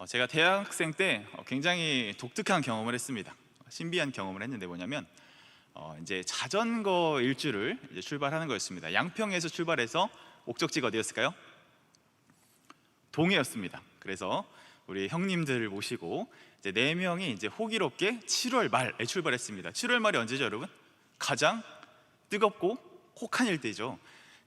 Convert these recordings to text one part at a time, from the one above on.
제가 대학생 때 굉장히 독특한 경험을 했습니다. 신비한 경험을 했는데 뭐냐면 이제 자전거 일주를 이제 출발하는 거였습니다. 양평에서 출발해서 목적지가 어디였을까요? 동해였습니다. 그래서 우리 형님들을 모시고 이제 4명이 이제 호기롭게 7월 말에 출발했습니다. 7월 말이 언제죠, 여러분? 가장 뜨겁고 혹한일 때죠.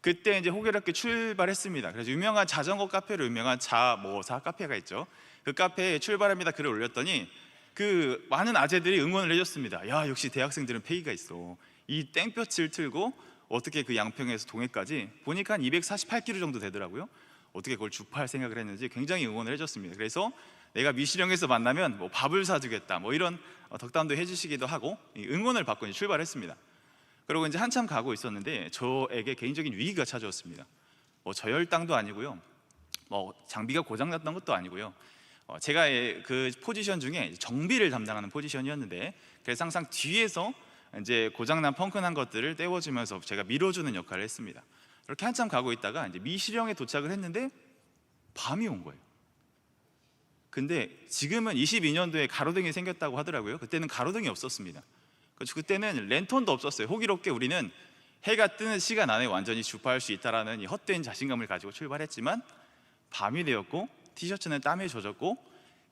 그때 이제 호기롭게 출발했습니다. 그래서 유명한 자전거 카페로 유명한 자모사 카페가 있죠. 그 카페에 출발합니다 글을 올렸더니 그 많은 아재들이 응원을 해줬습니다. 야, 역시 대학생들은 패기가 있어. 이 땡볕을 틀고 어떻게 그 양평에서 동해까지 보니까 한 248km 정도 되더라고요. 어떻게 그걸 주파할 생각을 했는지 굉장히 응원을 해줬습니다. 그래서 내가 미시령에서 만나면 뭐 밥을 사주겠다 뭐 이런 덕담도 해주시기도 하고 응원을 받고 이제 출발했습니다. 그리고 이제 한참 가고 있었는데 저에게 개인적인 위기가 찾아왔습니다. 뭐 저혈당도 아니고요, 뭐 장비가 고장났던 것도 아니고요. 제가 그 포지션 중에 정비를 담당하는 포지션이었는데, 그래서 항상 뒤에서 이제 고장난 펑크난 것들을 떼워주면서 제가 밀어주는 역할을 했습니다. 그렇게 한참 가고 있다가 이제 미시령에 도착을 했는데 밤이 온 거예요. 근데 지금은 22년도에 가로등이 생겼다고 하더라고요. 그때는 가로등이 없었습니다. 그때는 랜턴도 없었어요. 호기롭게 우리는 해가 뜨는 시간 안에 완전히 주파할 수 있다라는 이 헛된 자신감을 가지고 출발했지만 밤이 되었고 티셔츠는 땀에 젖었고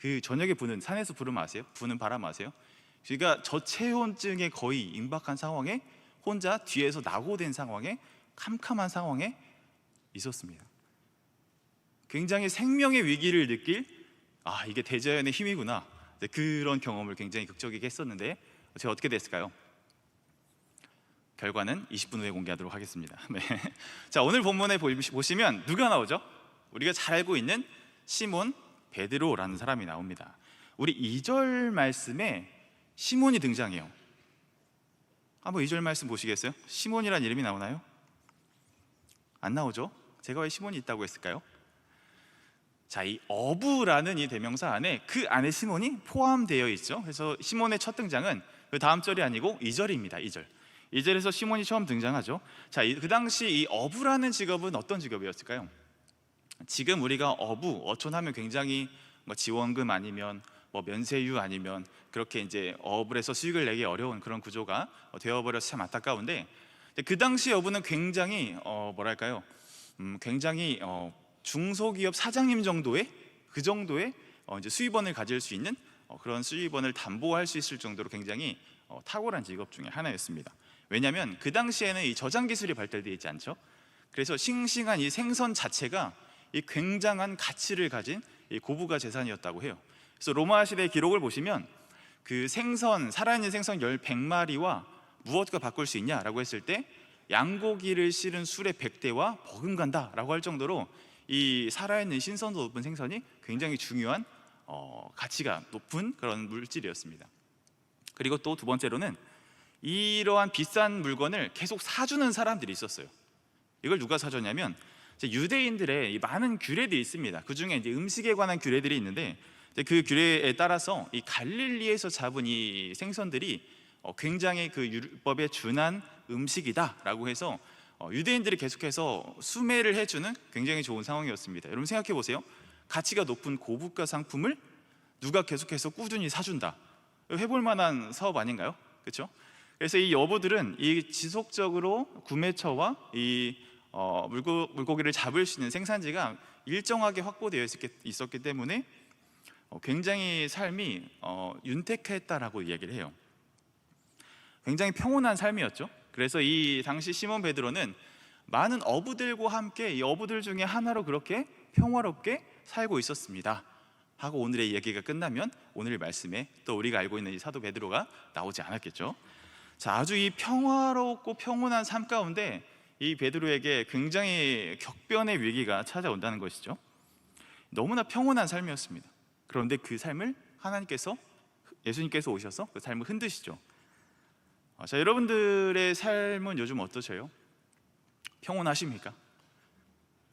그 저녁에 부는, 산에서 부르면 아세요? 부는 바람 아세요? 그러니까 저체온증에 거의 임박한 상황에 혼자 뒤에서 낙오된 상황에 캄캄한 상황에 있었습니다. 굉장히 생명의 위기를 느낄, 이게 대자연의 힘이구나, 그런 경험을 굉장히 극적이게 했었는데 제가 어떻게 됐을까요? 결과는 20분 후에 공개하도록 하겠습니다. 네. 자, 오늘 본문에 보시면 누가 나오죠? 우리가 잘 알고 있는 시몬 베드로라는 사람이 나옵니다. 우리 2절 말씀에 시몬이 등장해요. 한번 2절 말씀 보시겠어요? 시몬이라는 이름이 나오나요? 안 나오죠? 제가 왜 시몬이 있다고 했을까요? 자, 이 어부라는 이 대명사 안에 그 안에 시몬이 포함되어 있죠. 그래서 시몬의 첫 등장은 그 다음 절이 아니고 2절입니다. 2절에서 시몬이 처음 등장하죠. 자, 그 당시 이 어부라는 직업은 어떤 직업이었을까요? 지금 우리가 어촌하면 굉장히 뭐 지원금 아니면 뭐 면세유 아니면 그렇게 이제 어업을 해서 수익을 내기 어려운 그런 구조가 되어버려서 참 안타까운데, 그 당시 어부는 굉장히 굉장히 중소기업 사장님 정도의 그 정도의 이제 수입원을 가질 수 있는 그런 수입원을 담보할 수 있을 정도로 굉장히 탁월한 직업 중에 하나였습니다. 왜냐하면 그 당시에는 이 저장 기술이 발달되어 있지 않죠. 그래서 싱싱한 이 생선 자체가 이 굉장한 가치를 가진 이 고부가 재산이었다고 해요. 그래서 로마 시대 기록을 보시면 그 생선, 살아있는 생선 100마리와 무엇과 바꿀 수 있냐라고 했을 때 양고기를 실은 수레 100대와 버금간다라고 할 정도로 이 살아있는 신선도 높은 생선이 굉장히 중요한 가치가 높은 그런 물질이었습니다. 그리고 또 두 번째로는 이러한 비싼 물건을 계속 사주는 사람들이 있었어요. 이걸 누가 사줬냐면 유대인들의 이 많은 규례들이 있습니다. 그 중에 이제 음식에 관한 규례들이 있는데 그 규례에 따라서 이 갈릴리에서 잡은 이 생선들이 굉장히 그 율법에 준한 음식이다라고 해서 유대인들이 계속해서 수매를 해주는 굉장히 좋은 상황이었습니다. 여러분 생각해 보세요. 가치가 높은 고부가 상품을 누가 계속해서 꾸준히 사준다. 해볼 만한 사업 아닌가요? 그렇죠? 그래서 이 어부들은 이 지속적으로 구매처와 이 물고기를 잡을 수 있는 생산지가 일정하게 확보되어 있었기 때문에 굉장히 삶이 윤택했다라고 이야기를 해요. 굉장히 평온한 삶이었죠. 그래서 이 당시 시몬 베드로는 많은 어부들과 함께 이 어부들 중에 하나로 그렇게 평화롭게 살고 있었습니다 하고 오늘의 이야기가 끝나면 오늘 말씀에 또 우리가 알고 있는 이 사도 베드로가 나오지 않았겠죠. 자, 아주 이 평화롭고 평온한 삶 가운데 이 베드로에게 굉장히 격변의 위기가 찾아온다는 것이죠. 너무나 평온한 삶이었습니다. 그런데 그 삶을 예수님께서 오셔서 그 삶을 흔드시죠. 자, 여러분들의 삶은 요즘 어떠세요? 평온하십니까?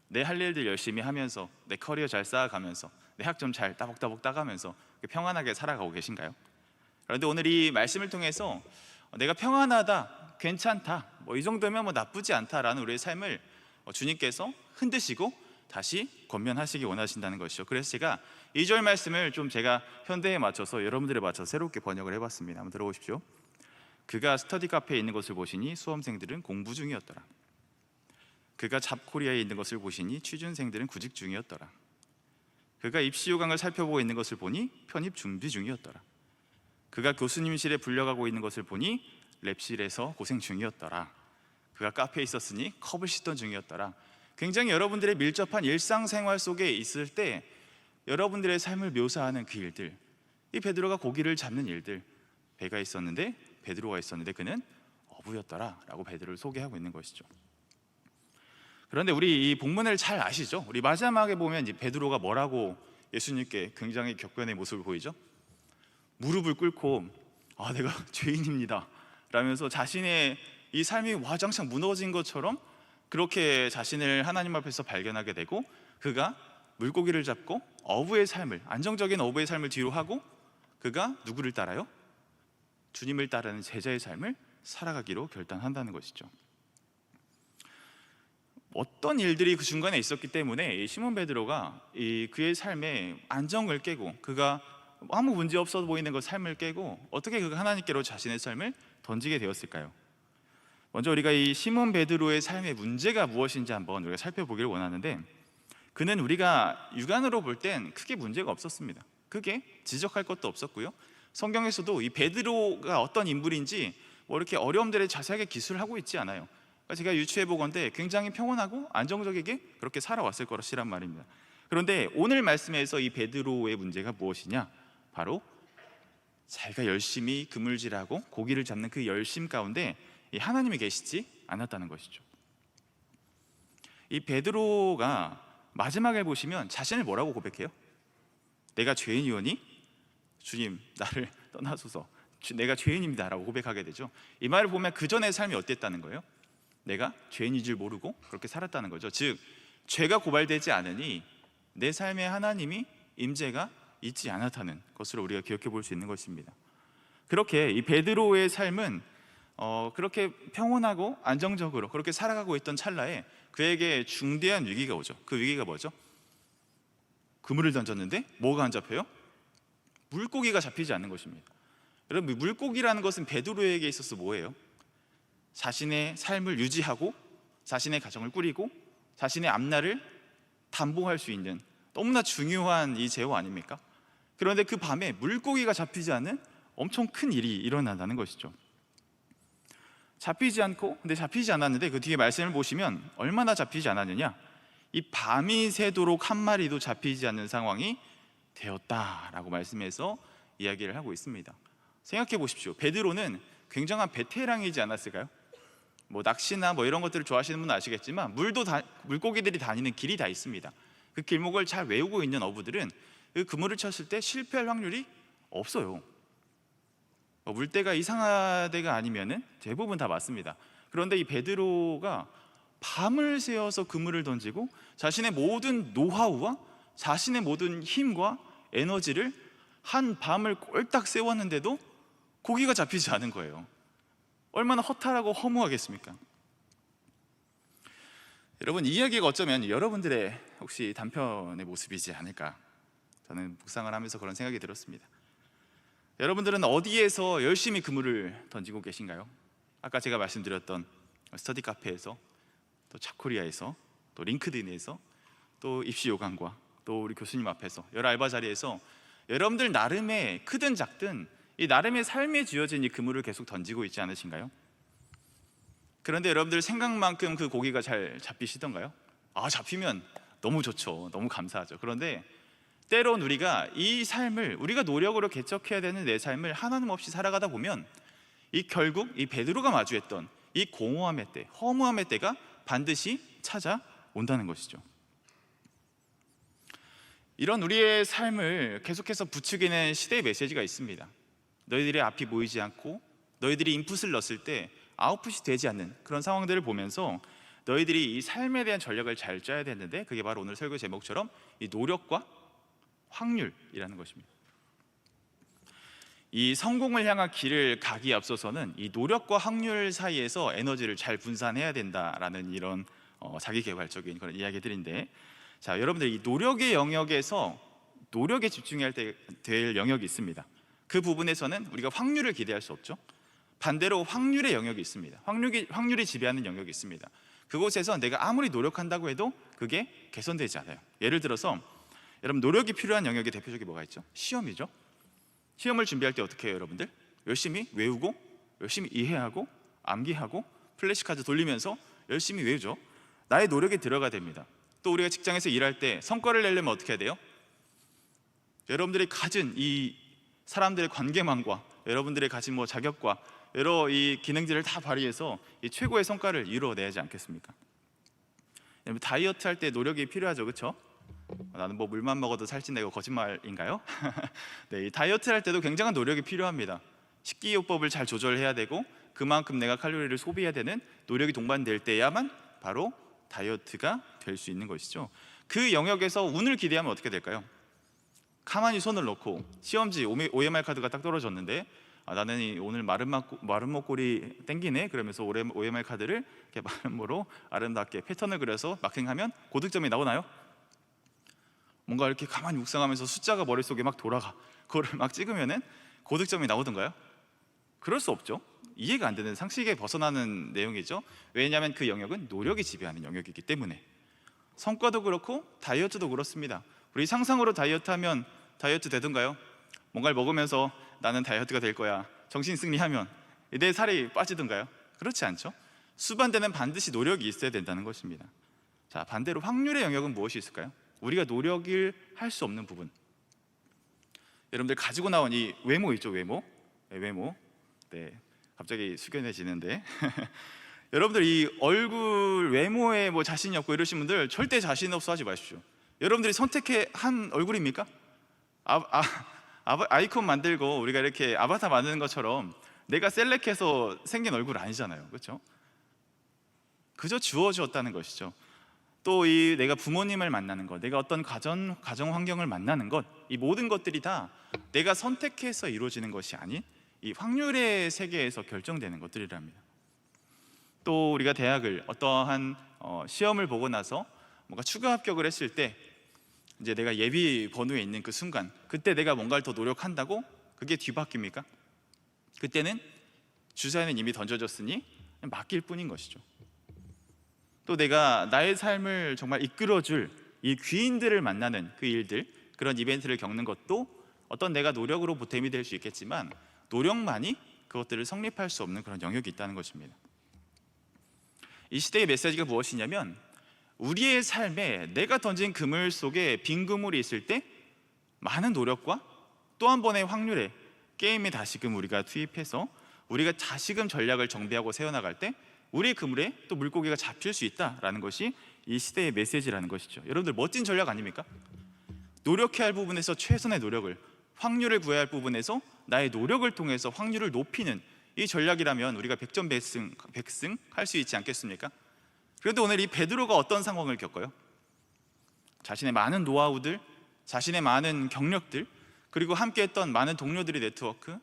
내 할 일들 열심히 하면서 내 커리어 잘 쌓아가면서 내 학점 잘 따박따박 따가면서 평안하게 살아가고 계신가요? 그런데 오늘 이 말씀을 통해서 내가 평안하다, 괜찮다, 이 정도면 나쁘지 않다라는 우리의 삶을 주님께서 흔드시고 다시 권면하시기 원하신다는 것이죠. 그래서 제가 2절 말씀을 좀 제가 현대에 맞춰서 여러분들에 맞춰서 새롭게 번역을 해봤습니다. 한번 들어보십시오. 그가 스터디 카페에 있는 것을 보시니 수험생들은 공부 중이었더라. 그가 잡코리아에 있는 것을 보시니 취준생들은 구직 중이었더라. 그가 입시 요강을 살펴보고 있는 것을 보니 편입 준비 중이었더라. 그가 교수님실에 불려가고 있는 것을 보니 랩실에서 고생 중이었더라. 그가 카페에 있었으니 컵을 씻던 중이었더라. 굉장히 여러분들의 밀접한 일상생활 속에 있을 때 여러분들의 삶을 묘사하는 그 일들, 이 베드로가 고기를 잡는 일들, 배가 있었는데 베드로가 있었는데 그는 어부였더라 라고 베드로를 소개하고 있는 것이죠. 그런데 우리 이 본문을 잘 아시죠? 우리 마지막에 보면 이제 베드로가 뭐라고 예수님께 굉장히 격변의 모습을 보이죠? 무릎을 꿇고 내가 죄인입니다 라면서 자신의 이 삶이 와장창 무너진 것처럼 그렇게 자신을 하나님 앞에서 발견하게 되고, 그가 물고기를 잡고 어부의 삶을, 안정적인 어부의 삶을 뒤로 하고 그가 누구를 따라요? 주님을 따르는 제자의 삶을 살아가기로 결단한다는 것이죠. 어떤 일들이 그 중간에 있었기 때문에 이 시몬 베드로가 그의 삶에 안정을 깨고, 그가 아무 문제 없어 보이는 그 삶을 깨고 어떻게 그가 하나님께로 자신의 삶을 던지게 되었을까요? 먼저 우리가 이 시몬 베드로의 삶의 문제가 무엇인지 한번 우리가 살펴보기를 원하는데, 그는 우리가 육안으로 볼 땐 크게 문제가 없었습니다. 크게 지적할 것도 없었고요. 성경에서도 이 베드로가 어떤 인물인지 뭐 이렇게 어려움들을 자세하게 기술을 하고 있지 않아요. 그러니까 제가 유추해 보건대 굉장히 평온하고 안정적이게 그렇게 살아왔을 것이란 말입니다. 그런데 오늘 말씀에서 이 베드로의 문제가 무엇이냐? 바로 자기가 열심히 그물질하고 고기를 잡는 그 열심 가운데 하나님이 계시지 않았다는 것이죠. 이 베드로가 마지막에 보시면 자신을 뭐라고 고백해요? 내가 죄인이오니 주님 나를 떠나소서, 내가 죄인입니다 라고 고백하게 되죠. 이 말을 보면 그 전의 삶이 어땠다는 거예요? 내가 죄인인 줄 모르고 그렇게 살았다는 거죠. 즉 죄가 고발되지 않으니 내 삶에 하나님이 임재가 있지 않았다는 것으로 우리가 기억해 볼 수 있는 것입니다. 그렇게 이 베드로의 삶은 그렇게 평온하고 안정적으로 그렇게 살아가고 있던 찰나에 그에게 중대한 위기가 오죠. 그 위기가 뭐죠? 그물을 던졌는데 뭐가 안 잡혀요? 물고기가 잡히지 않는 것입니다. 여러분, 물고기라는 것은 베드로에게 있어서 뭐예요? 자신의 삶을 유지하고 자신의 가정을 꾸리고 자신의 앞날을 담보할 수 있는 너무나 중요한 이 제호 아닙니까? 그런데 그 밤에 물고기가 잡히지 않는 엄청 큰 일이 일어난다는 것이죠. 잡히지 않았는데 그 뒤에 말씀을 보시면 얼마나 잡히지 않았느냐? 이 밤이 새도록 한 마리도 잡히지 않는 상황이 되었다라고 말씀해서 이야기를 하고 있습니다. 생각해 보십시오. 베드로는 굉장한 베테랑이지 않았을까요? 뭐 낚시나 뭐 이런 것들을 좋아하시는 분은 아시겠지만 물고기들이 다니는 길이 다 있습니다. 그 길목을 잘 외우고 있는 어부들은 그 그물을 쳤을 때 실패할 확률이 없어요. 물때가 이상하대가 아니면은 대부분 다 맞습니다. 그런데 이 베드로가 밤을 새워서 그물을 던지고 자신의 모든 노하우와 자신의 모든 힘과 에너지를 한 밤을 꼴딱 세웠는데도 고기가 잡히지 않은 거예요. 얼마나 허탈하고 허무하겠습니까? 여러분, 이 이야기가 어쩌면 여러분들의 혹시 단편의 모습이지 않을까, 저는 묵상을 하면서 그런 생각이 들었습니다. 여러분들은 어디에서 열심히 그물을 던지고 계신가요? 아까 제가 말씀드렸던 스터디 카페에서, 또 잡코리아에서, 또 링크드인에서, 또 입시 요강과 또 우리 교수님 앞에서, 여러 알바 자리에서 여러분들 나름의 크든 작든 이 나름의 삶에 쥐어진 이 그물을 계속 던지고 있지 않으신가요? 그런데 여러분들 생각만큼 그 고기가 잘 잡히시던가요? 잡히면 너무 좋죠. 너무 감사하죠. 그런데 때론 우리가 이 삶을, 우리가 노력으로 개척해야 되는 내 삶을 하나님 없이 살아가다 보면 결국 이 베드로가 마주했던 이 공허함의 때, 허무함의 때가 반드시 찾아온다는 것이죠. 이런 우리의 삶을 계속해서 부추기는 시대의 메시지가 있습니다. 너희들의 앞이 보이지 않고 너희들이 인풋을 넣었을 때 아웃풋이 되지 않는 그런 상황들을 보면서 너희들이 이 삶에 대한 전략을 잘 짜야 되는데, 그게 바로 오늘 설교 제목처럼 이 노력과 확률이라는 것입니다. 이 성공을 향한 길을 가기에 앞서서는 이 노력과 확률 사이에서 에너지를 잘 분산해야 된다라는 이런 자기개발적인 그런 이야기들인데, 자, 여러분들 이 노력의 영역에서 노력에 집중해야 될 영역이 있습니다. 그 부분에서는 우리가 확률을 기대할 수 없죠. 반대로 확률의 영역이 있습니다. 확률이 지배하는 영역이 있습니다. 그곳에서 내가 아무리 노력한다고 해도 그게 개선되지 않아요. 예를 들어서 여러분, 노력이 필요한 영역의 대표적인 뭐가 있죠? 시험이죠. 시험을 준비할 때 어떻게 해요, 여러분들? 열심히 외우고, 열심히 이해하고, 암기하고, 플래시카드 돌리면서 열심히 외우죠. 나의 노력이 들어가야 됩니다. 또 우리가 직장에서 일할 때 성과를 내려면 어떻게 해야 돼요? 여러분들이 가진 이 사람들의 관계망과 여러분들이 가진 뭐 자격과 여러 이 기능들을 다 발휘해서 이 최고의 성과를 이루어내야지 않겠습니까? 여러분, 다이어트 할 때 노력이 필요하죠, 그렇죠? 나는 뭐 물만 먹어도 살찐다, 이거 거짓말인가요? 네, 이 다이어트 할 때도 굉장한 노력이 필요합니다. 식이요법을 잘 조절해야 되고 그만큼 내가 칼로리를 소비해야 되는 노력이 동반될 때야만 바로 다이어트가 될 수 있는 것이죠. 그 영역에서 운을 기대하면 어떻게 될까요? 가만히 손을 놓고 시험지 OMR 카드가 딱 떨어졌는데 나는 오늘 마른 목골이 땡기네 그러면서 OMR 카드를 이렇게 마름모로 아름답게 패턴을 그려서 마킹하면 고득점이 나오나요? 뭔가 이렇게 가만히 묵상하면서 숫자가 머릿속에 막 돌아가, 그거를 막 찍으면은 고득점이 나오던가요? 그럴 수 없죠. 이해가 안 되는, 상식에 벗어나는 내용이죠. 왜냐하면 그 영역은 노력이 지배하는 영역이기 때문에. 성과도 그렇고 다이어트도 그렇습니다. 우리 상상으로 다이어트하면 다이어트 되던가요? 뭔가를 먹으면서 나는 다이어트가 될 거야, 정신 승리하면 내 살이 빠지던가요? 그렇지 않죠. 수반되는 반드시 노력이 있어야 된다는 것입니다. 자, 반대로 확률의 영역은 무엇이 있을까요? 우리가 노력을 할 수 없는 부분, 여러분들 가지고 나온 이 외모 있죠, 외모. 네, 외모. 네, 갑자기 숙연해지는데 여러분들 이 얼굴 외모에 뭐 자신이 없고 이러신 분들 절대 자신 없어 하지 마십시오. 여러분들이 선택한 얼굴입니까? 아이콘 만들고 우리가 이렇게 아바타 만드는 것처럼 내가 셀렉해서 생긴 얼굴 아니잖아요, 그렇죠? 그저 주어졌다는 것이죠. 또 이 내가 부모님을 만나는 것, 내가 어떤 가정 환경을 만나는 것, 이 모든 것들이 다 내가 선택해서 이루어지는 것이 아닌 이 확률의 세계에서 결정되는 것들이랍니다. 또 우리가 대학을 어떠한 시험을 보고 나서 뭔가 추가 합격을 했을 때 이제 내가 예비 번호에 있는 그 순간, 그때 내가 뭔가를 더 노력한다고 그게 뒤바뀝니까? 그때는 주사위는 이미 던져졌으니 맡길 뿐인 것이죠. 또 내가 나의 삶을 정말 이끌어줄 이 귀인들을 만나는 그 일들, 그런 이벤트를 겪는 것도 어떤 내가 노력으로 보탬이 될 수 있겠지만 노력만이 그것들을 성립할 수 없는 그런 영역이 있다는 것입니다. 이 시대의 메시지가 무엇이냐면, 우리의 삶에 내가 던진 그물 속에 빈 그물이 있을 때 많은 노력과 또 한 번의 확률에 게임에 다시금 우리가 투입해서 우리가 다시금 전략을 정비하고 세워나갈 때 우리의 그물에 또 물고기가 잡힐 수 있다라는 것이 이 시대의 메시지라는 것이죠. 여러분들 멋진 전략 아닙니까? 노력해야 할 부분에서 최선의 노력을, 확률을 구해야 할 부분에서 나의 노력을 통해서 확률을 높이는 이 전략이라면 우리가 백승 할 수 있지 않겠습니까? 그런데 오늘 이 베드로가 어떤 상황을 겪어요? 자신의 많은 노하우들, 자신의 많은 경력들, 그리고 함께했던 많은 동료들의 네트워크,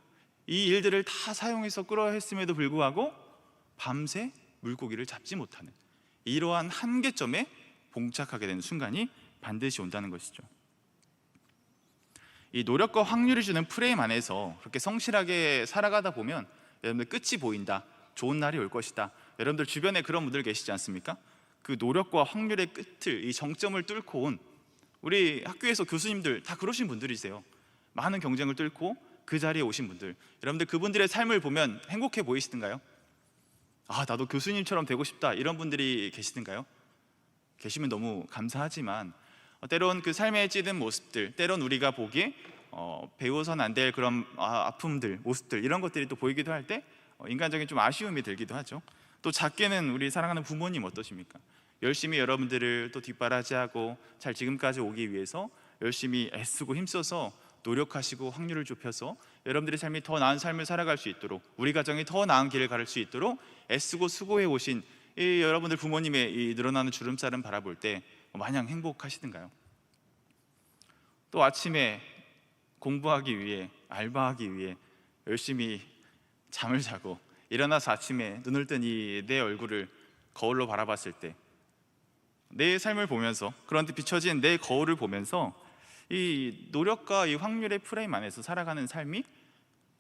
이 일들을 다 사용해서 끌어했음에도 불구하고 밤새 물고기를 잡지 못하는 이러한 한계점에 봉착하게 되는 순간이 반드시 온다는 것이죠. 이 노력과 확률이 주는 프레임 안에서 그렇게 성실하게 살아가다 보면 여러분들 끝이 보인다, 좋은 날이 올 것이다. 여러분들 주변에 그런 분들 계시지 않습니까? 그 노력과 확률의 끝을, 이 정점을 뚫고 온 우리 학교에서 교수님들 다 그러신 분들이세요. 많은 경쟁을 뚫고 그 자리에 오신 분들, 여러분들 그분들의 삶을 보면 행복해 보이시던가요? 나도 교수님처럼 되고 싶다, 이런 분들이 계시던가요? 계시면 너무 감사하지만 때론 그 삶에 찌든 모습들, 때론 우리가 보기에 배워서는 안 될 그런 아픔들, 모습들, 이런 것들이 또 보이기도 할 때 인간적인 좀 아쉬움이 들기도 하죠. 또 작게는 우리 사랑하는 부모님 어떠십니까? 열심히 여러분들을 또 뒷바라지하고 잘 지금까지 오기 위해서 열심히 애쓰고 힘써서 노력하시고 확률을 좁혀서 여러분들의 삶이 더 나은 삶을 살아갈 수 있도록, 우리 가정이 더 나은 길을 갈 수 있도록 애쓰고 수고해 오신 이 여러분들 부모님의 이 늘어나는 주름살을 바라볼 때 마냥 행복하시던가요? 또 아침에 공부하기 위해, 알바하기 위해 열심히 잠을 자고 일어나서 아침에 눈을 뜬 이 내 얼굴을 거울로 바라봤을 때 내 삶을 보면서, 그런데 비춰진 내 거울을 보면서 이 노력과 이 확률의 프레임 안에서 살아가는 삶이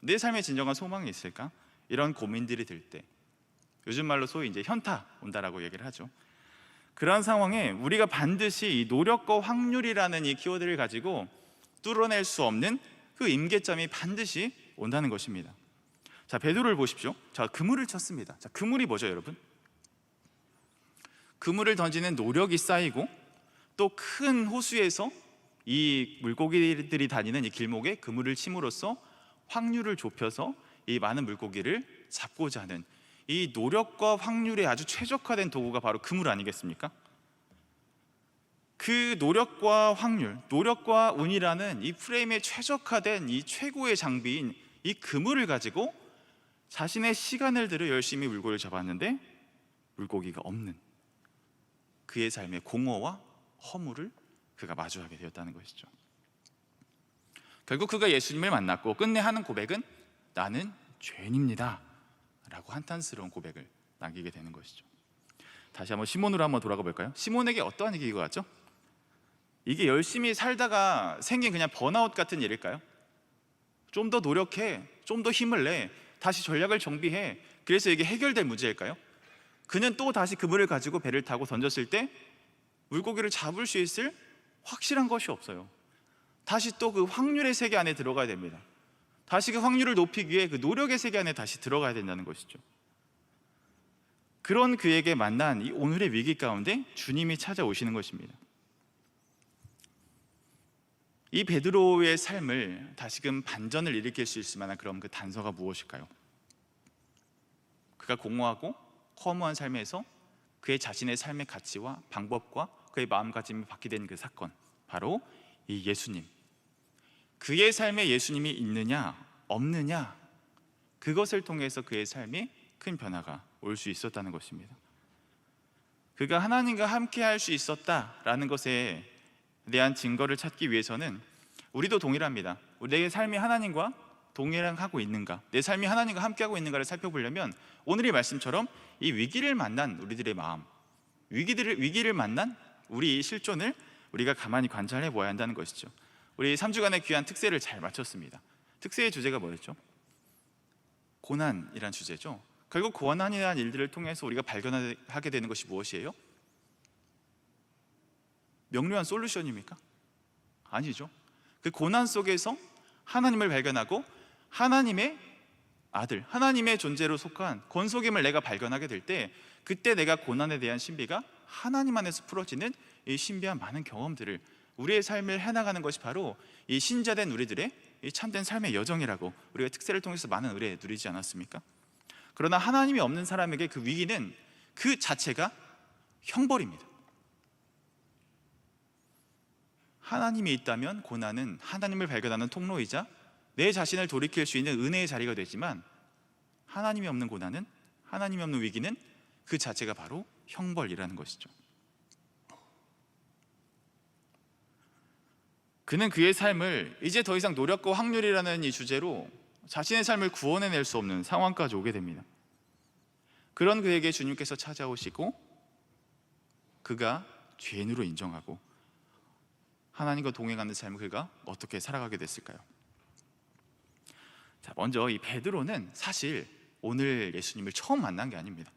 내 삶의 진정한 소망이 있을까? 이런 고민들이 들 때, 요즘 말로 소위 이제 현타 온다라고 얘기를 하죠. 그런 상황에 우리가 반드시 이 노력과 확률이라는 이 키워드를 가지고 뚫어낼 수 없는 그 임계점이 반드시 온다는 것입니다. 자, 베드로를 보십시오. 자, 그물을 쳤습니다. 자, 그물이 뭐죠, 여러분? 그물을 던지는 노력이 쌓이고, 또 큰 호수에서 이 물고기들이 다니는 이 길목에 그물을 침으로써 확률을 좁혀서 이 많은 물고기를 잡고자 하는 이 노력과 확률에 아주 최적화된 도구가 바로 그물 아니겠습니까? 그 노력과 확률, 노력과 운이라는 이 프레임에 최적화된 이 최고의 장비인 이 그물을 가지고 자신의 시간을 들여 열심히 물고기를 잡았는데 물고기가 없는 그의 삶의 공허와 허물을 그가 마주하게 되었다는 것이죠. 결국 그가 예수님을 만났고 끝내 하는 고백은 나는 죄인입니다 라고 한탄스러운 고백을 남기게 되는 것이죠. 다시 한번 시몬으로 한번 돌아가 볼까요? 시몬에게 어떠한 얘기가 왔죠? 이게 열심히 살다가 생긴 그냥 번아웃 같은 일일까요? 좀 더 노력해, 좀 더 힘을 내, 다시 전략을 정비해, 그래서 이게 해결될 문제일까요? 그는 또 다시 그물을 가지고 배를 타고 던졌을 때 물고기를 잡을 수 있을 확실한 것이 없어요. 다시 또 그 확률의 세계 안에 들어가야 됩니다. 다시 그 확률을 높이기 위해 그 노력의 세계 안에 다시 들어가야 된다는 것이죠. 그런 그에게 만난 이 오늘의 위기 가운데 주님이 찾아오시는 것입니다. 이 베드로의 삶을 다시금 반전을 일으킬 수 있을 만한 그런 그 단서가 무엇일까요? 그가 공허하고 허무한 삶에서 그의 자신의 삶의 가치와 방법과 그의 마음가짐이 바뀌게 된 그 사건, 바로 이 예수님, 그의 삶에 예수님이 있느냐 없느냐, 그것을 통해서 그의 삶에 큰 변화가 올 수 있었다는 것입니다. 그가 하나님과 함께 할 수 있었다라는 것에 대한 증거를 찾기 위해서는 우리도 동일합니다. 내 삶이 하나님과 동일하고 있는가, 내 삶이 하나님과 함께하고 있는가를 살펴보려면 오늘의 말씀처럼 이 위기를 만난 우리들의 마음, 위기를 만난 우리 실존을 우리가 가만히 관찰해 보아야 한다는 것이죠. 우리 3주간의 귀한 특세를 잘 마쳤습니다. 특세의 주제가 뭐였죠? 고난이란 주제죠. 결국 고난이라는 일들을 통해서 우리가 발견하게 되는 것이 무엇이에요? 명료한 솔루션입니까? 아니죠. 그 고난 속에서 하나님을 발견하고 하나님의 아들, 하나님의 존재로 속한 권속임을 내가 발견하게 될 때, 그때 내가 고난에 대한 신비가 하나님 안에서 풀어지는 이 신비한 많은 경험들을 우리의 삶을 해나가는 것이 바로 이 신자된 우리들의 이 참된 삶의 여정이라고 우리가 특세를 통해서 많은 은혜 누리지 않았습니까? 그러나 하나님이 없는 사람에게 그 위기는 그 자체가 형벌입니다. 하나님이 있다면 고난은 하나님을 발견하는 통로이자 내 자신을 돌이킬 수 있는 은혜의 자리가 되지만, 하나님이 없는 고난은, 하나님이 없는 위기는 그 자체가 바로 형벌이라는 것이죠. 그는 그의 삶을 이제 더 이상 노력과 확률이라는 이 주제로 자신의 삶을 구원해낼 수 없는 상황까지 오게 됩니다. 그런 그에게 주님께서 찾아오시고 그가 죄인으로 인정하고 하나님과 동행하는 삶을 그가 어떻게 살아가게 됐을까요? 자, 먼저 이 베드로는 사실 오늘 예수님을 처음 만난 게 아닙니다.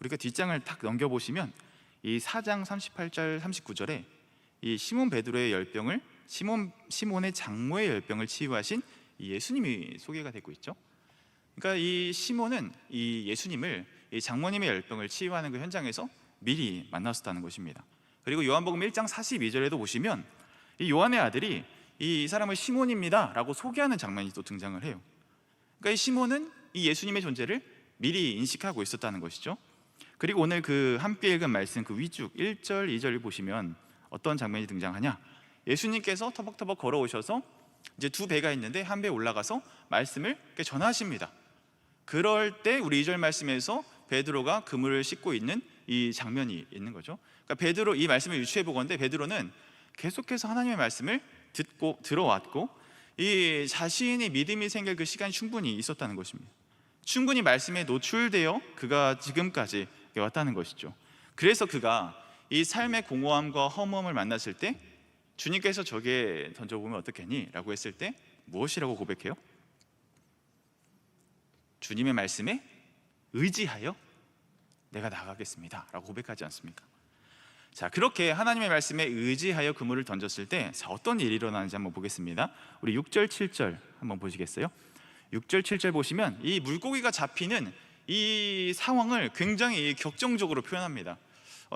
우리가 뒷장을 탁 넘겨보시면 이 4장 38절 39절에 이 시몬 베드로의 열병을, 시몬의 장모의 열병을 치유하신 이 예수님이 소개가 되고 있죠. 그러니까 이 시몬은 이 예수님을, 이 장모님의 열병을 치유하는 그 현장에서 미리 만났었다는 것입니다. 그리고 요한복음 1장 42절에도 보시면 이 요한의 아들이 이 사람을 시몬입니다 라고 소개하는 장면이 또 등장을 해요. 그러니까 이 시몬은 이 예수님의 존재를 미리 인식하고 있었다는 것이죠. 그리고 오늘 그 함께 읽은 말씀 그 위쪽 1절 2절을 보시면 어떤 장면이 등장하냐, 예수님께서 터벅터벅 걸어오셔서 이제 두 배가 있는데 한 배 올라가서 말씀을 전하십니다. 그럴 때 우리 2절 말씀에서 베드로가 그물을 씻고 있는 이 장면이 있는 거죠. 그러니까 베드로, 이 말씀을 유추해 보건대 베드로는 계속해서 하나님의 말씀을 듣고 들어왔고 이 자신이 믿음이 생길 그 시간이 충분히 있었다는 것입니다. 충분히 말씀에 노출되어 그가 지금까지 왔다는 것이죠. 그래서 그가 이 삶의 공허함과 허무함을 만났을 때 주님께서 저게 던져보면 어떻겠니? 라고 했을 때 무엇이라고 고백해요? 주님의 말씀에 의지하여 내가 나가겠습니다 라고 고백하지 않습니까? 자, 그렇게 하나님의 말씀에 의지하여 그물을 던졌을 때 어떤 일이 일어나는지 한번 보겠습니다. 우리 6절 7절 한번 보시겠어요? 6절 7절 보시면 이 물고기가 잡히는 이 상황을 굉장히 격정적으로 표현합니다.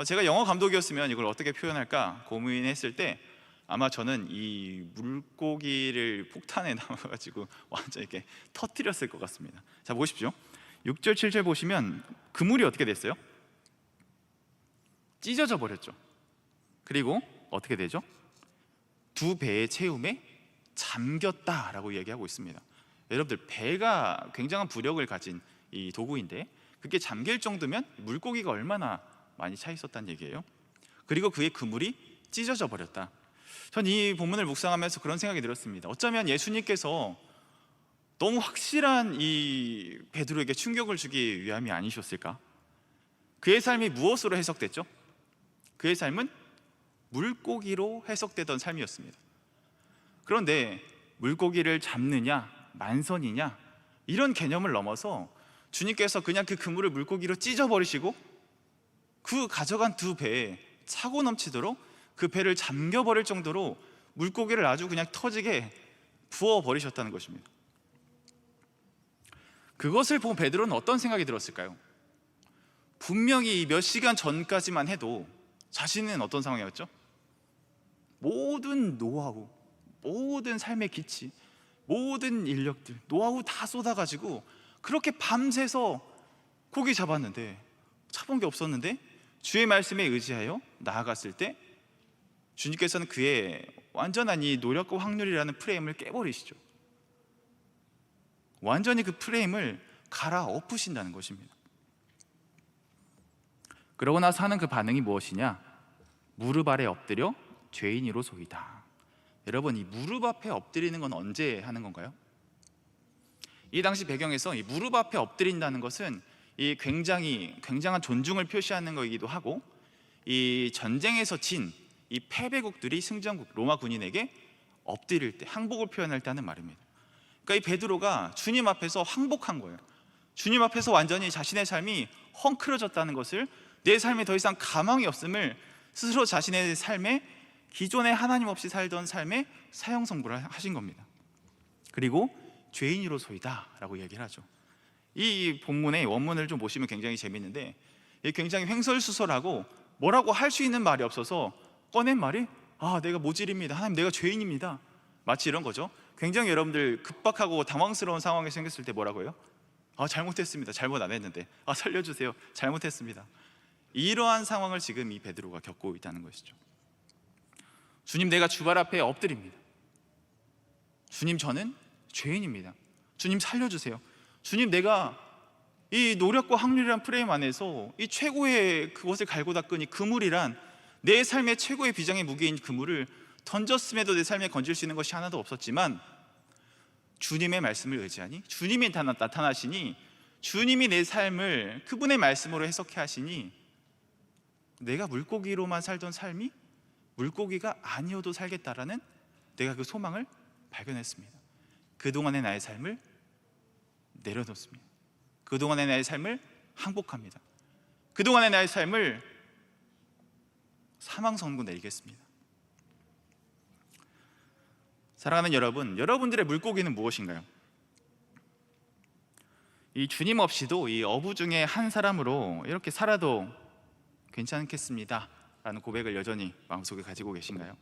제가 영어 감독이었으면 이걸 어떻게 표현할까 고민했을 때 아마 저는 이 물고기를 폭탄에 담아가지고 완전 이렇게 터뜨렸을 것 같습니다. 자, 보십시오. 6절 7절 보시면 그물이 어떻게 됐어요? 찢어져 버렸죠. 그리고 어떻게 되죠? 두 배의 채움에 잠겼다라고 얘기하고 있습니다. 여러분들, 배가 굉장한 부력을 가진 이 도구인데 그게 잠길 정도면 물고기가 얼마나 많이 차 있었다는 얘기예요. 그리고 그의 그물이 찢어져 버렸다. 전 이 본문을 묵상하면서 그런 생각이 들었습니다. 어쩌면 예수님께서 너무 확실한 이 베드로에게 충격을 주기 위함이 아니셨을까? 그의 삶이 무엇으로 해석됐죠? 그의 삶은 물고기로 해석되던 삶이었습니다. 그런데 물고기를 잡느냐 만선이냐 이런 개념을 넘어서 주님께서 그냥 그 그물을 물고기로 찢어버리시고 그 가져간 두 배에 차고 넘치도록 그 배를 잠겨버릴 정도로 물고기를 아주 그냥 터지게 부어버리셨다는 것입니다. 그것을 본 베드로는 어떤 생각이 들었을까요? 분명히 몇 시간 전까지만 해도 자신은 어떤 상황이었죠? 모든 노하우, 모든 삶의 기치, 모든 인력들, 노하우 다 쏟아가지고 그렇게 밤새서 고기 잡았는데 잡은 게 없었는데 주의 말씀에 의지하여 나아갔을 때 주님께서는 그의 완전한 이 노력과 확률이라는 프레임을 깨버리시죠. 완전히 그 프레임을 갈아엎으신다는 것입니다. 그러고 나서 하는 그 반응이 무엇이냐? 무릎 아래 엎드려 죄인이로소이다. 여러분, 이 무릎 앞에 엎드리는 건 언제 하는 건가요? 이 당시 배경에서 이 무릎 앞에 엎드린다는 것은 이 굉장한 존중을 표시하는 것이기도 하고, 이 전쟁에서 진 이 패배국들이 승전국 로마 군인에게 엎드릴 때, 항복을 표현할 때 하는 말입니다. 그러니까 이 베드로가 주님 앞에서 항복한 거예요. 주님 앞에서 완전히 자신의 삶이 헝클어졌다는 것을, 내 삶에 더 이상 가망이 없음을 스스로 자신의 삶에, 기존에 하나님 없이 살던 삶에 사형선고를 하신 겁니다. 그리고 죄인으로소이다 라고 얘기를 하죠. 이 본문의 원문을 좀 보시면 굉장히 재밌는데, 굉장히 횡설수설하고 뭐라고 할 수 있는 말이 없어서 꺼낸 말이 내가 모질입니다, 하나님 내가 죄인입니다, 마치 이런 거죠. 굉장히 여러분들 급박하고 당황스러운 상황이 생겼을 때 뭐라고 해요? 잘못했습니다, 잘못 안 했는데, 살려주세요, 잘못했습니다. 이러한 상황을 지금 이 베드로가 겪고 있다는 것이죠. 주님, 내가 주발 앞에 엎드립니다. 주님, 저는 죄인입니다. 주님, 살려주세요. 주님, 내가 이 노력과 확률이란 프레임 안에서 이 최고의 그것을 갈고 닦은 이 그물이란, 내 삶의 최고의 비장의 무게인 그물을 던졌음에도 내 삶에 건질 수 있는 것이 하나도 없었지만, 주님의 말씀을 의지하니, 주님이 나타나시니, 주님이 내 삶을 그분의 말씀으로 해석해 하시니, 내가 물고기로만 살던 삶이 물고기가 아니어도 살겠다라는 내가 그 소망을 발견했습니다. 그동안의 나의 삶을 내려놓습니다. 그동안의 나의 삶을 항복합니다. 그동안의 나의 삶을 사망 선고 내리겠습니다. 사랑하는 여러분, 여러분들의 물고기는 무엇인가요? 이 주님 없이도 이 어부 중에 한 사람으로 이렇게 살아도 괜찮겠습니다 라는 고백을 여전히 마음속에 가지고 계신가요?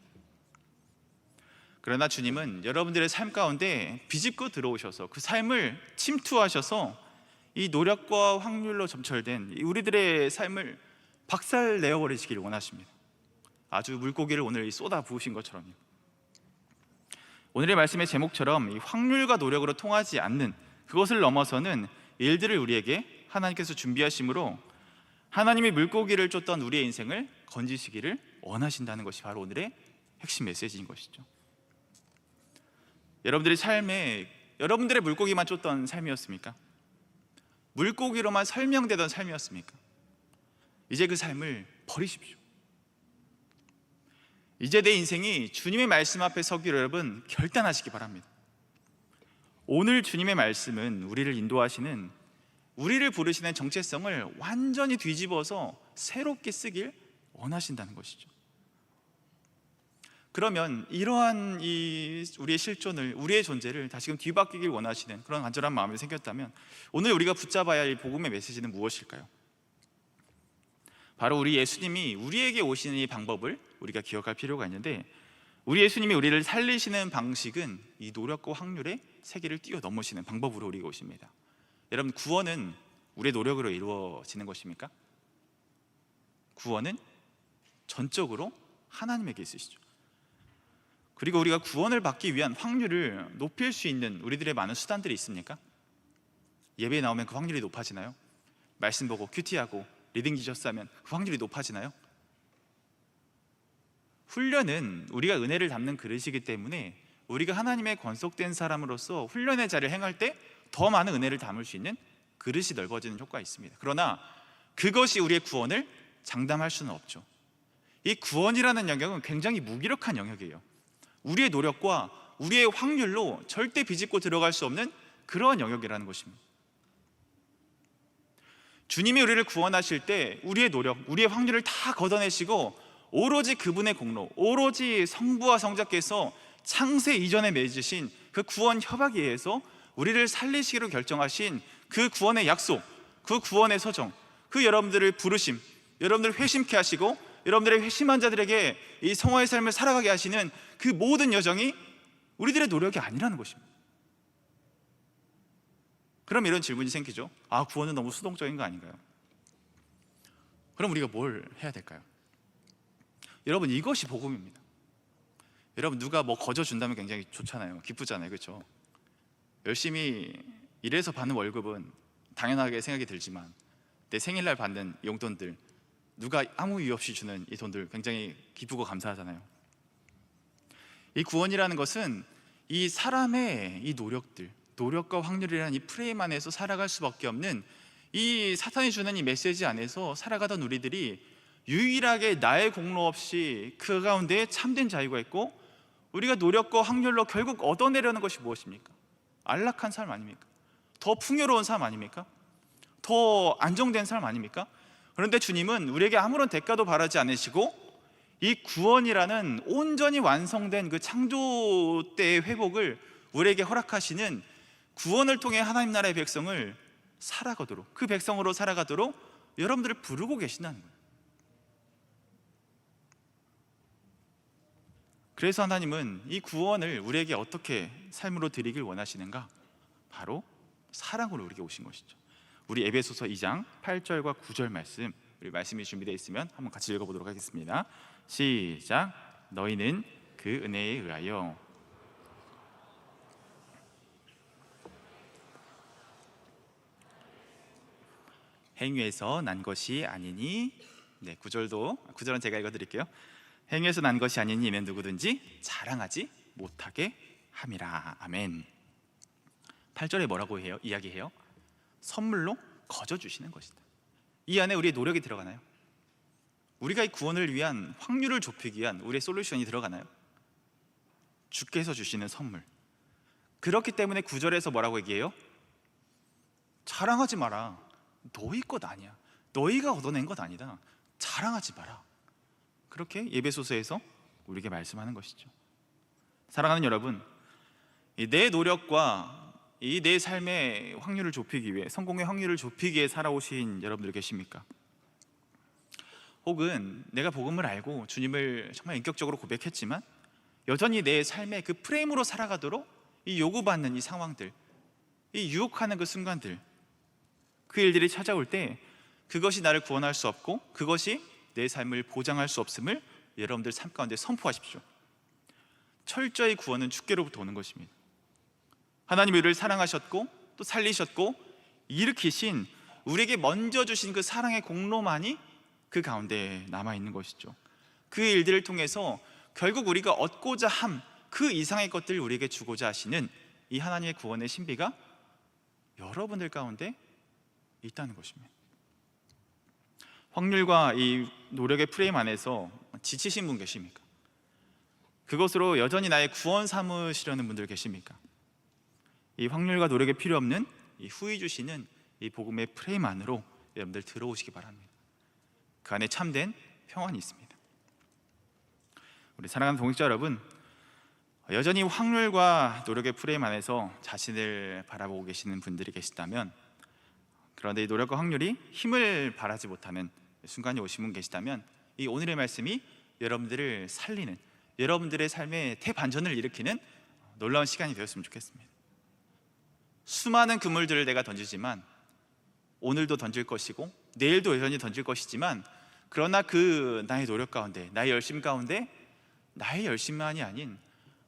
그러나 주님은 여러분들의 삶 가운데 비집고 들어오셔서 그 삶을 침투하셔서 이 노력과 확률로 점철된 우리들의 삶을 박살 내어버리시기를 원하십니다. 아주 물고기를 오늘 쏟아 부으신 것처럼요. 오늘의 말씀의 제목처럼 이 확률과 노력으로 통하지 않는, 그것을 넘어서는 일들을 우리에게 하나님께서 준비하심으로 하나님이 물고기를 쫓던 우리의 인생을 건지시기를 원하신다는 것이 바로 오늘의 핵심 메시지인 것이죠. 여러분들의 삶에 여러분들의 물고기만 쫓던 삶이었습니까? 물고기로만 설명되던 삶이었습니까? 이제 그 삶을 버리십시오. 이제 내 인생이 주님의 말씀 앞에 서기로 여러분 결단하시기 바랍니다. 오늘 주님의 말씀은 우리를 인도하시는, 우리를 부르시는 정체성을 완전히 뒤집어서 새롭게 쓰길 원하신다는 것이죠. 그러면 이러한 우리의 실존을, 우리의 존재를 다시금 뒤바뀌길 원하시는 그런 간절한 마음이 생겼다면 오늘 우리가 붙잡아야 할 복음의 메시지는 무엇일까요? 바로 우리 예수님이 우리에게 오시는 이 방법을 우리가 기억할 필요가 있는데, 우리 예수님이 우리를 살리시는 방식은 이 노력과 확률의 세계를 뛰어넘으시는 방법으로 우리가 오십니다. 여러분, 구원은 우리의 노력으로 이루어지는 것입니까? 구원은 전적으로 하나님에게 있으시죠. 그리고 우리가 구원을 받기 위한 확률을 높일 수 있는 우리들의 많은 수단들이 있습니까? 예배에 나오면 그 확률이 높아지나요? 말씀 보고 큐티하고 리딩 지저스 하면 그 확률이 높아지나요? 훈련은 우리가 은혜를 담는 그릇이기 때문에 우리가 하나님의 권속된 사람으로서 훈련의 자리를 행할 때 더 많은 은혜를 담을 수 있는 그릇이 넓어지는 효과가 있습니다. 그러나 그것이 우리의 구원을 장담할 수는 없죠. 이 구원이라는 영역은 굉장히 무기력한 영역이에요. 우리의 노력과 우리의 확률로 절대 비집고 들어갈 수 없는 그러한 영역이라는 것입니다. 주님이 우리를 구원하실 때 우리의 노력, 우리의 확률을 다 걷어내시고 오로지 그분의 공로, 오로지 성부와 성자께서 창세 이전에 맺으신 그 구원 협약에 의해서 우리를 살리시기로 결정하신 그 구원의 약속, 그 구원의 서정, 그 여러분들을 부르심, 여러분들을 회심케 하시고 여러분들의 회심한 자들에게 이 성화의 삶을 살아가게 하시는 그 모든 여정이 우리들의 노력이 아니라는 것입니다. 그럼 이런 질문이 생기죠. 구원은 너무 수동적인 거 아닌가요? 그럼 우리가 뭘 해야 될까요? 여러분, 이것이 복음입니다. 여러분, 누가 뭐 거저 준다면 굉장히 좋잖아요. 기쁘잖아요. 그렇죠? 열심히 일해서 받는 월급은 당연하게 생각이 들지만 내 생일날 받는 용돈들, 누가 아무 이유 없이 주는 이 돈들 굉장히 기쁘고 감사하잖아요. 이 구원이라는 것은 이 사람의 이 노력들, 노력과 확률이라는 이 프레임 안에서 살아갈 수밖에 없는 이 사탄이 주는 이 메시지 안에서 살아가던 우리들이 유일하게 나의 공로 없이 그 가운데 참된 자유가 있고, 우리가 노력과 확률로 결국 얻어내려는 것이 무엇입니까? 안락한 삶 아닙니까? 더 풍요로운 삶 아닙니까? 더 안정된 삶 아닙니까? 그런데 주님은 우리에게 아무런 대가도 바라지 않으시고 이 구원이라는 온전히 완성된 그 창조 때의 회복을 우리에게 허락하시는, 구원을 통해 하나님 나라의 백성을 살아가도록, 그 백성으로 살아가도록 여러분들을 부르고 계신다는 거예요. 그래서 하나님은 이 구원을 우리에게 어떻게 삶으로 드리길 원하시는가? 바로 사랑으로 우리에게 오신 것이죠. 우리 에베소서 2장 8절과 9절 말씀, 우리 말씀이 준비되어 있으면 한번 같이 읽어보도록 하겠습니다. 시작. 너희는 그 은혜에 의하여 행위에서 난 것이 아니니, 9절은 제가 읽어드릴게요. 행위에서 난 것이 아니니 이는 누구든지 자랑하지 못하게 함이라. 아멘. 8절에 뭐라고 해요? 이야기해요? 선물로 거저 주시는 것이다. 이 안에 우리의 노력이 들어가나요? 우리가 이 구원을 위한 확률을 좁히기 위한 우리의 솔루션이 들어가나요? 주께서 주시는 선물. 그렇기 때문에 9절에서 뭐라고 얘기해요? 자랑하지 마라. 너희 것 아니야. 너희가 얻어낸 것 아니다. 자랑하지 마라. 그렇게 에베소서에서 우리에게 말씀하는 것이죠. 사랑하는 여러분, 내 노력과 이 내 삶의 확률을 좁히기 위해, 성공의 확률을 좁히기 위해 살아오신 여러분들 계십니까? 혹은 내가 복음을 알고 주님을 정말 인격적으로 고백했지만 여전히 내 삶의 그 프레임으로 살아가도록 이 요구받는 이 상황들, 이 유혹하는 그 순간들, 그 일들이 찾아올 때 그것이 나를 구원할 수 없고 그것이 내 삶을 보장할 수 없음을 여러분들 삶 가운데 선포하십시오. 철저히 구원은 주께로부터 오는 것입니다. 하나님이 우리를 사랑하셨고 또 살리셨고 일으키신, 우리에게 먼저 주신 그 사랑의 공로만이 그 가운데 남아있는 것이죠. 그 일들을 통해서 결국 우리가 얻고자 함, 그 이상의 것들을 우리에게 주고자 하시는 이 하나님의 구원의 신비가 여러분들 가운데 있다는 것입니다. 확률과 이 노력의 프레임 안에서 지치신 분 계십니까? 그것으로 여전히 나의 구원 삼으시려는 분들 계십니까? 이 확률과 노력이 필요 없는 이 후히 주시는 이 복음의 프레임 안으로 여러분들 들어오시기 바랍니다. 그 안에 참된 평안이 있습니다. 우리 사랑하는 동역자 여러분, 여전히 확률과 노력의 프레임 안에서 자신을 바라보고 계시는 분들이 계시다면, 그런데 이 노력과 확률이 힘을 발하지 못하는 순간이 오신 분 계시다면, 이 오늘의 말씀이 여러분들을 살리는, 여러분들의 삶에 대반전을 일으키는 놀라운 시간이 되었으면 좋겠습니다. 수많은 그물들을 내가 던지지만, 오늘도 던질 것이고 내일도 여전히 던질 것이지만, 그러나 그 나의 노력 가운데, 나의 열심 가운데, 나의 열심만이 아닌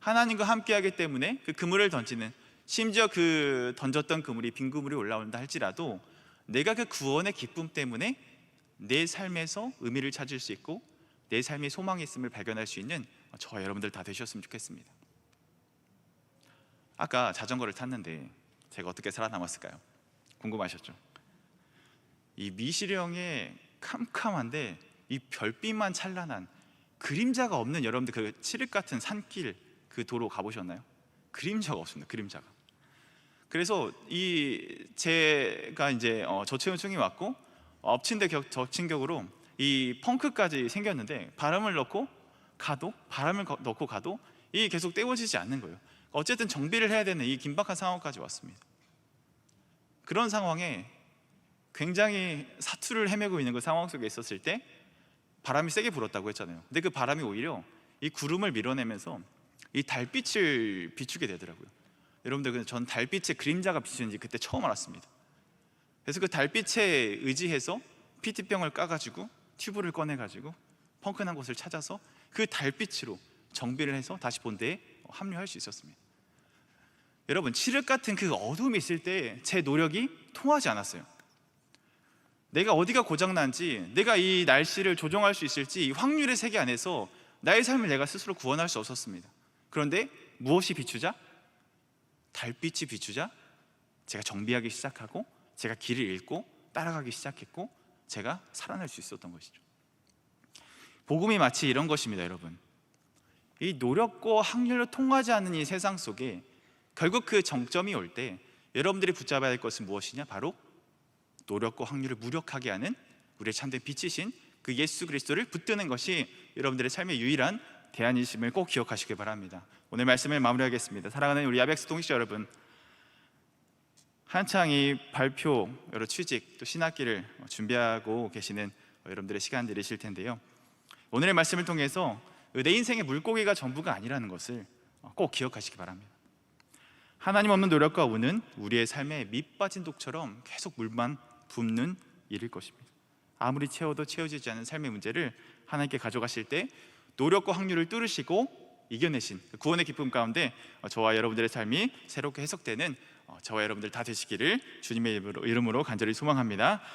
하나님과 함께하기 때문에 그 그물을 던지는, 심지어 그 던졌던 그물이 빈 그물이 올라온다 할지라도 내가 그 구원의 기쁨 때문에 내 삶에서 의미를 찾을 수 있고 내 삶에 소망이 있음을 발견할 수 있는 저와 여러분들 다 되셨으면 좋겠습니다. 아까 자전거를 탔는데 제가 어떻게 살아남았을까요? 궁금하셨죠? 이 미시령의 캄캄한데 이 별빛만 찬란한, 그림자가 없는, 여러분들 그 칠흑 같은 산길, 그 도로 가보셨나요? 그림자가 없습니다. 그림자가. 그래서 제가 이제 저체온증이 왔고 엎친 데 덮친 격으로 이 펑크까지 생겼는데, 바람을 넣고 가도 이 계속 떼워지지 않는 거예요. 어쨌든 정비를 해야 되는 이 긴박한 상황까지 왔습니다. 그런 상황에 굉장히 사투를 헤매고 있는 그 상황 속에 있었을 때 바람이 세게 불었다고 했잖아요. 근데 그 바람이 오히려 이 구름을 밀어내면서 이 달빛을 비추게 되더라고요. 여러분들, 전 달빛의 그림자가 비추는지 그때 처음 알았습니다. 그래서 그 달빛에 의지해서 PT병을 까가지고 튜브를 꺼내가지고 펑크난 곳을 찾아서 그 달빛으로 정비를 해서 다시 본대에 합류할 수 있었습니다. 여러분, 칠흑 같은 그 어둠이 있을 때 제 노력이 통하지 않았어요. 내가 어디가 고장난지, 내가 이 날씨를 조종할 수 있을지, 이 확률의 세계 안에서 나의 삶을 내가 스스로 구원할 수 없었습니다. 그런데 무엇이 비추자? 달빛이 비추자 제가 정비하기 시작하고, 제가 길을 잃고 따라가기 시작했고, 제가 살아날 수 있었던 것이죠. 복음이 마치 이런 것입니다. 여러분, 이 노력과 확률로 통하지 않는 이 세상 속에 결국 그 정점이 올 때 여러분들이 붙잡아야 할 것은 무엇이냐? 바로 노력과 확률을 무력하게 하는 우리의 참된 빛이신 그 예수 그리스도를 붙드는 것이 여러분들의 삶의 유일한 대안이심을 꼭 기억하시길 바랍니다. 오늘 말씀을 마무리하겠습니다. 사랑하는 우리 야백스 동역자 여러분, 한창 이 발표, 여러 취직, 또 신학기를 준비하고 계시는 여러분들의 시간들이실 텐데요, 오늘의 말씀을 통해서 내 인생의 물고기가 전부가 아니라는 것을 꼭 기억하시기 바랍니다. 하나님 없는 노력과 운은 우리의 삶에 밑 빠진 독처럼 계속 물만 붓는 일일 것입니다. 아무리 채워도 채워지지 않는 삶의 문제를 하나님께 가져가실 때 노력과 확률을 뚫으시고 이겨내신 구원의 기쁨 가운데 저와 여러분들의 삶이 새롭게 해석되는 저와 여러분들 다 되시기를 주님의 이름으로 간절히 소망합니다.